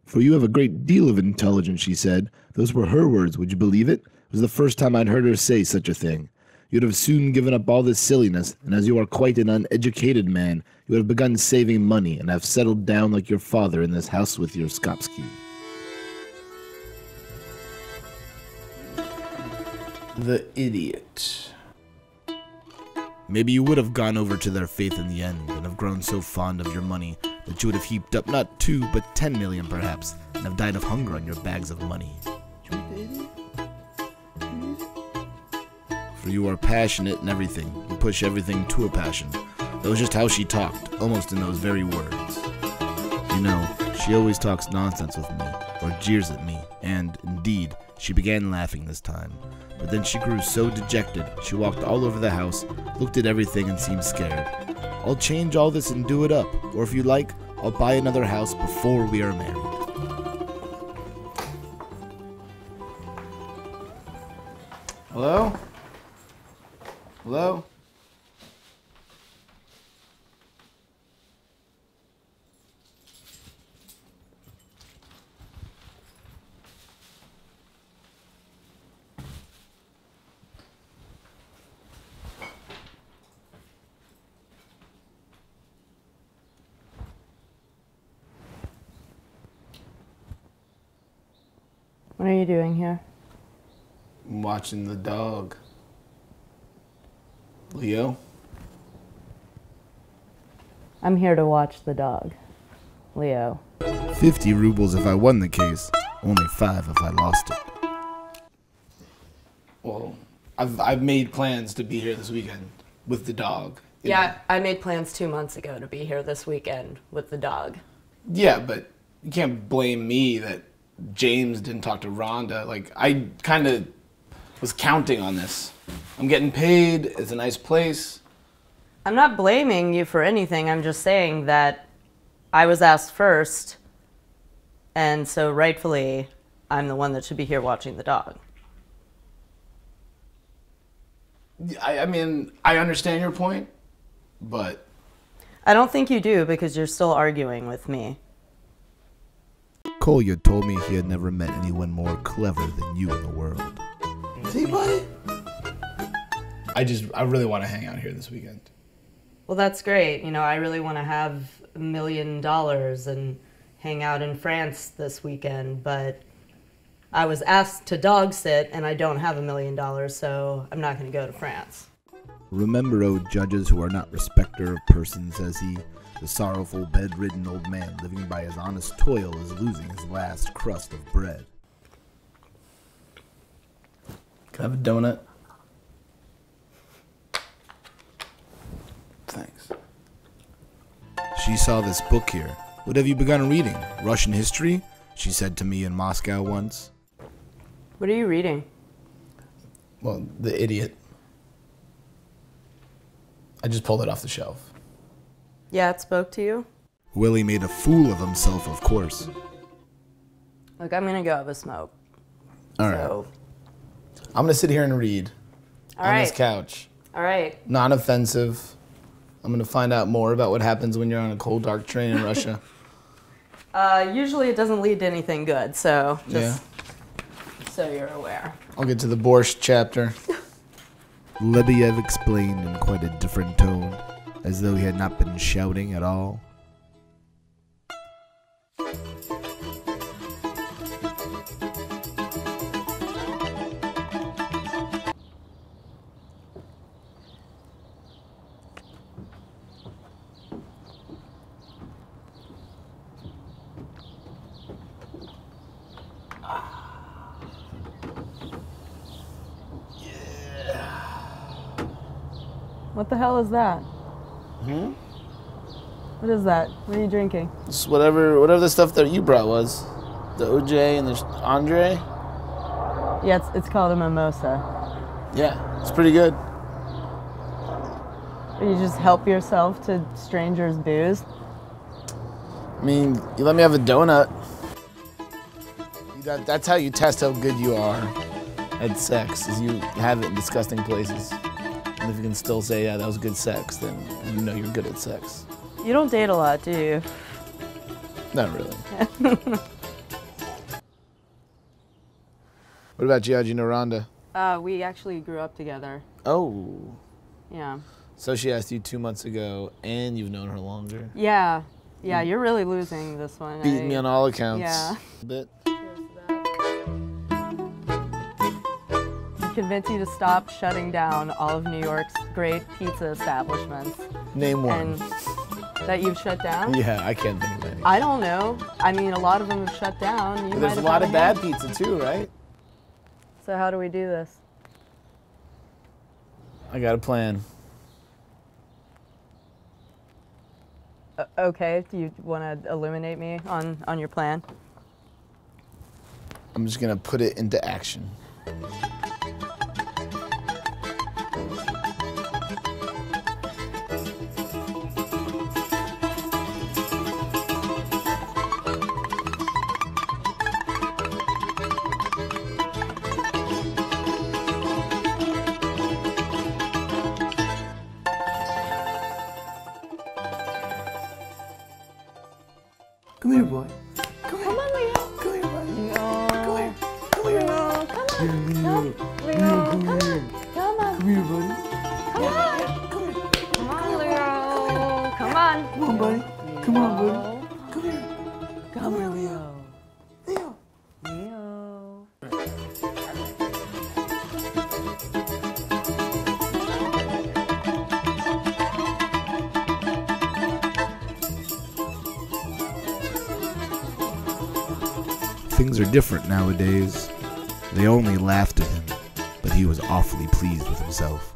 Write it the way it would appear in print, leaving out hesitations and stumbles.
For you have a great deal of intelligence, she said. Those were her words, would you believe it? It was the first time I'd heard her say such a thing. You'd have soon given up all this silliness, and as you are quite an uneducated man, you would have begun saving money and have settled down like your father in this house with your Skopsky. The idiot. Maybe you would have gone over to their faith in the end, and have grown so fond of your money that you would have heaped up not 2, but 10 million perhaps, and have died of hunger on your bags of money. For you are passionate in everything. You push everything to a passion. That was just how she talked, almost in those very words. You know, she always talks nonsense with me, or jeers at me, and, indeed, she began laughing this time. But then she grew so dejected, she walked all over the house, looked at everything and seemed scared. I'll change all this and do it up, or if you like, I'll buy another house before we are married. Hello? Hello? What are you doing here? I'm watching the dog. Leo? I'm here to watch the dog. Leo. 50 rubles if I won the case, only 5 if I lost it. Well, I've made plans to be here this weekend with the dog. Yeah, I made plans 2 months ago to be here this weekend with the dog. Yeah, but you can't blame me that James didn't talk to Rhonda. Like, I kind of was counting on this. I'm getting paid, it's a nice place. I'm not blaming you for anything, I'm just saying that I was asked first, and so rightfully, I'm the one that should be here watching the dog. I mean, I understand your point, but... I don't think you do, because you're still arguing with me. Kolya told me he had never met anyone more clever than you in the world. See, buddy? I really want to hang out here this weekend. Well, that's great. You know, I really want to have $1 million and hang out in France this weekend, but I was asked to dog sit and I don't have $1 million, so I'm not going to go to France. Remember, O judges who are not respecter of persons, says he, the sorrowful, bedridden old man living by his honest toil is losing his last crust of bread. Can I have a donut? Thanks. She saw this book here. What have you begun reading? Russian history? She said to me in Moscow once. What are you reading? Well, The Idiot. I just pulled it off the shelf. Yeah, it spoke to you? Willie made a fool of himself, of course. Look, I'm going to go have a smoke. All right. I'm going to sit here and read on this couch. All right. Non-offensive. I'm going to find out more about what happens when you're on a cold, dark train in Russia. Usually it doesn't lead to anything good, so just so you're aware. I'll get to the Borscht chapter. Lebediev explained in quite a different tone, as though he had not been shouting at all. What the hell is that? What is that? What are you drinking? It's whatever the stuff that you brought was. The OJ and the Andre. Yeah, it's called a mimosa. Yeah, it's pretty good. You just help yourself to strangers' booze? I mean, you let me have a donut. That's how you test how good you are at sex, is you have it in disgusting places. And if you can still say, yeah, that was good sex, then you know you're good at sex. You don't date a lot, do you? Not really. What about you? How'd you know Rhonda? We actually grew up together. Oh. Yeah. So she asked you 2 months ago, and you've known her longer. Yeah. Yeah, you're really losing this one. Beating me on all accounts. Yeah. A bit. Convince you to stop shutting down all of New York's great pizza establishments. Name one. And that you've shut down? Yeah, I can't think of any. I don't know. I mean, a lot of them have shut down. But there's a lot of bad pizza too, right? So how do we do this? I got a plan. Okay, do you want to illuminate me on your plan? I'm just gonna put it into action. Come here, boy. Come on, Leo. Come here, buddy. No. Come here. Come here. No, come on. Leo. Leo, Come here. Come on. Come here, buddy. Come on. Come here. Come on, Leo. Come on. Come on, buddy. Come on, buddy. Come here. Come here, Leo. Leo. Leo. Things are different nowadays. They only laughed at him, but he was awfully pleased with himself.